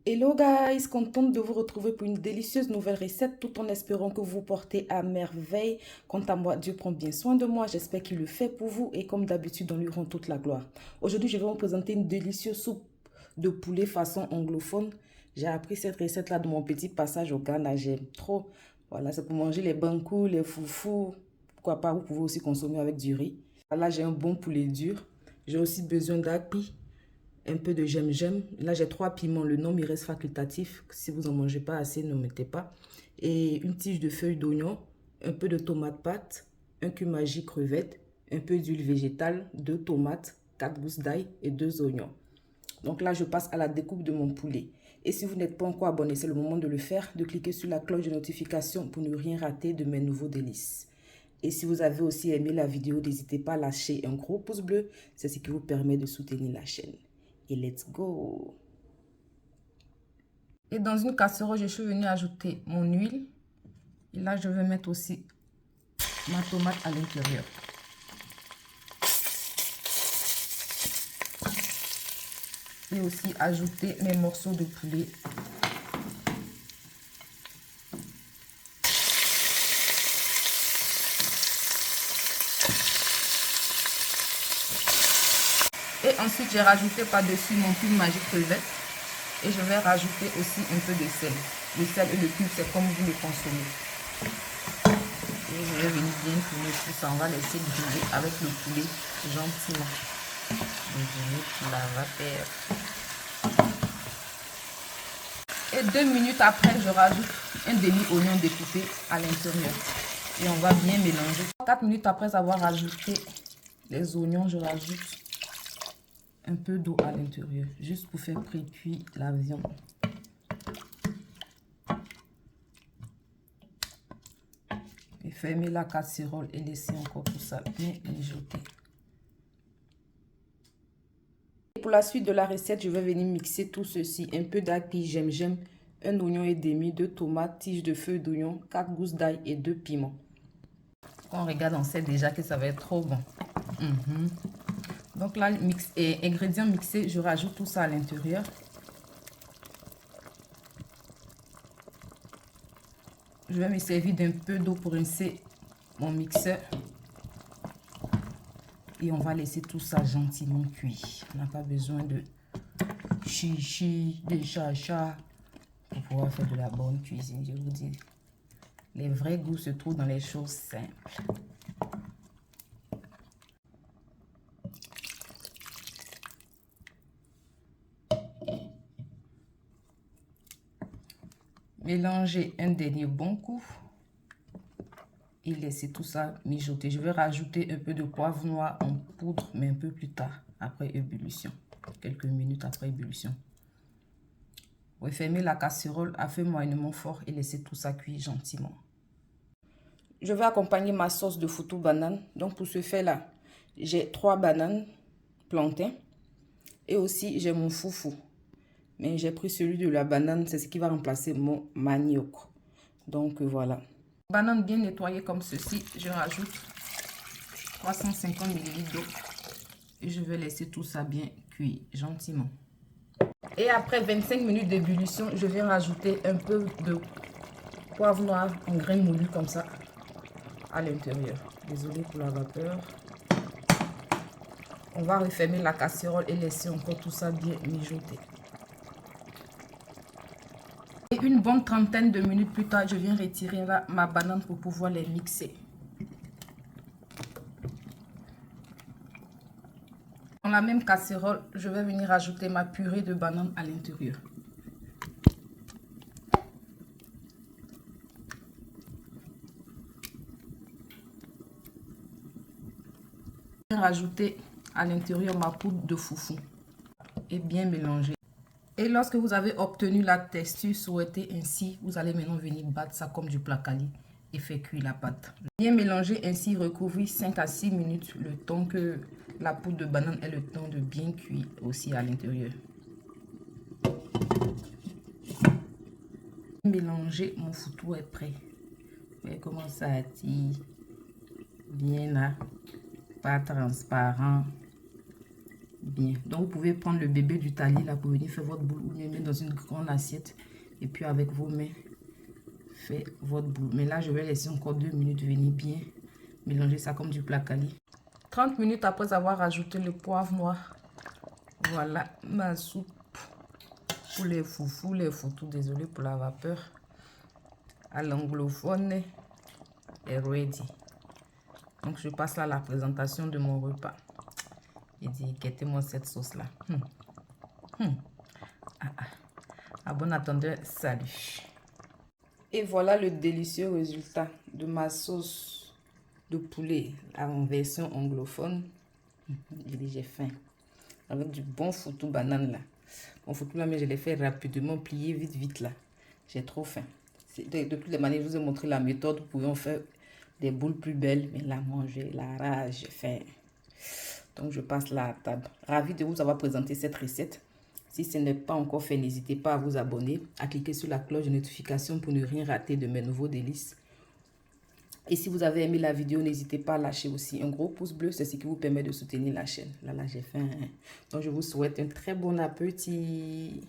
Hello guys, contente de vous retrouver pour une délicieuse nouvelle recette tout en espérant que vous vous portez à merveille. Quant à moi, Dieu prend bien soin de moi, j'espère qu'il le fait pour vous et comme d'habitude, on lui rend toute la gloire. Aujourd'hui, je vais vous présenter une délicieuse soupe de poulet façon anglophone. J'ai appris cette recette-là de mon petit passage au Ghana, j'aime trop. Voilà, c'est pour manger les bankou, les foufous. Pourquoi pas, vous pouvez aussi consommer avec du riz. Là, j'ai un bon poulet dur. J'ai aussi besoin d'api, un peu de gingembre. Là, j'ai 3 piments. Le nom, il reste facultatif. Si vous n'en mangez pas assez, ne mettez pas. Et une tige de feuilles d'oignon, un peu de tomate pâte, un cumin-magie crevette, un peu d'huile végétale, 2 tomates, 4 gousses d'ail et 2 oignons. Donc là, je passe à la découpe de mon poulet. Et si vous n'êtes pas encore abonné, c'est le moment de le faire, de cliquer sur la cloche de notification pour ne rien rater de mes nouveaux délices. Et si vous avez aussi aimé la vidéo, n'hésitez pas à lâcher un gros pouce bleu. C'est ce qui vous permet de soutenir la chaîne. Et let's go! Et dans une casserole, je suis venue ajouter mon huile. Et là, je vais mettre aussi ma tomate à l'intérieur. Et aussi ajouter mes morceaux de poulet. Et ensuite, j'ai rajouté par-dessus mon cumin-magie crevette. Et je vais rajouter aussi un peu de sel. Le sel et le cube, c'est comme vous le consommez. Et je vais venir bien tourner tout ça. On va laisser brûler avec le poulet gentiment. Donc, je mets la vapeur. Et 2 minutes après, je rajoute un demi-oignon découpé à l'intérieur. Et on va bien mélanger. 4 minutes après avoir rajouté les oignons, je rajoute un peu d'eau à l'intérieur, juste pour faire pré-cuire la viande. Et fermer la casserole et laisser encore tout ça bien mijoter. Pour la suite de la recette, je vais venir mixer tout ceci. Un peu d'api, gingembre, un oignon et demi, 2 tomates, tige de feuilles d'oignon, 4 gousses d'ail et 2 piments. Quand on regarde, on sait déjà que ça va être trop bon. Donc là, ingrédients mixés, je rajoute tout ça à l'intérieur. Je vais me servir d'un peu d'eau pour rincer mon mixeur. Et on va laisser tout ça gentiment cuire. On n'a pas besoin de chichi, de chacha pour pouvoir faire de la bonne cuisine, je vous dis. Les vrais goûts se trouvent dans les choses simples. Mélangez un dernier bon coup et laissez tout ça mijoter. Je vais rajouter un peu de poivre noir en poudre, mais un peu plus tard, après ébullition. Quelques minutes après ébullition. Refermez la casserole à feu moyennement fort et laissez tout ça cuire gentiment. Je vais accompagner ma sauce de foutou banane. Donc pour ce faire-là, j'ai 3 bananes plantains et aussi j'ai mon foufou. Mais j'ai pris celui de la banane, c'est ce qui va remplacer mon manioc. Donc voilà. Banane bien nettoyée comme ceci, je rajoute 350 ml d'eau et je vais laisser tout ça bien cuire gentiment. Et après 25 minutes d'ébullition, je viens rajouter un peu de poivre noir en grains moulus comme ça à l'intérieur. Désolée pour la vapeur. On va refermer la casserole et laisser encore tout ça bien mijoter. Et une bonne trentaine de minutes plus tard, je viens retirer ma banane pour pouvoir les mixer. Dans la même casserole, je vais venir ajouter ma purée de banane à l'intérieur. Je vais rajouter à l'intérieur ma poudre de foufou et bien mélanger. Et lorsque vous avez obtenu la texture souhaitée ainsi, vous allez maintenant venir battre ça comme du placali et faire cuire la pâte. Bien mélanger ainsi, recouvrir 5 à 6 minutes, le temps que la poudre de banane ait le temps de bien cuire aussi à l'intérieur. Mélanger, mon foutou est prêt. Vous voyez comment ça attire bien là, pas transparent, bien. Donc, vous pouvez prendre le bébé du talier là pour venir faire votre boule ou le mettre dans une grande assiette. Et puis, avec vos mains, faites votre boule. Mais là, je vais laisser encore 2 minutes venir bien mélanger ça comme du placali. 30 minutes après avoir ajouté le poivre noir. Voilà ma soupe pour les foufous, les foutous. Désolé pour la vapeur. À l'anglophone est ready. Donc, je passe là à la présentation de mon repas. Il dit, quittez-moi cette sauce-là. À bon attendeur, salut. Et voilà le délicieux résultat de ma sauce de poulet en version anglophone. J'ai faim. Avec du bon foutou banane là. Mon foutou là, mais je l'ai fait rapidement, plier vite là. J'ai trop faim. De toutes les manières, je vous ai montré la méthode. Vous pouvez en faire des boules plus belles. Mais là, manger, la rage, j'ai faim. Donc, je passe là à table. Ravi de vous avoir présenté cette recette. Si ce n'est pas encore fait, n'hésitez pas à vous abonner, à cliquer sur la cloche de notification pour ne rien rater de mes nouveaux délices. Et si vous avez aimé la vidéo, n'hésitez pas à lâcher aussi un gros pouce bleu. C'est ce qui vous permet de soutenir la chaîne. Là, j'ai faim. Donc, je vous souhaite un très bon appétit.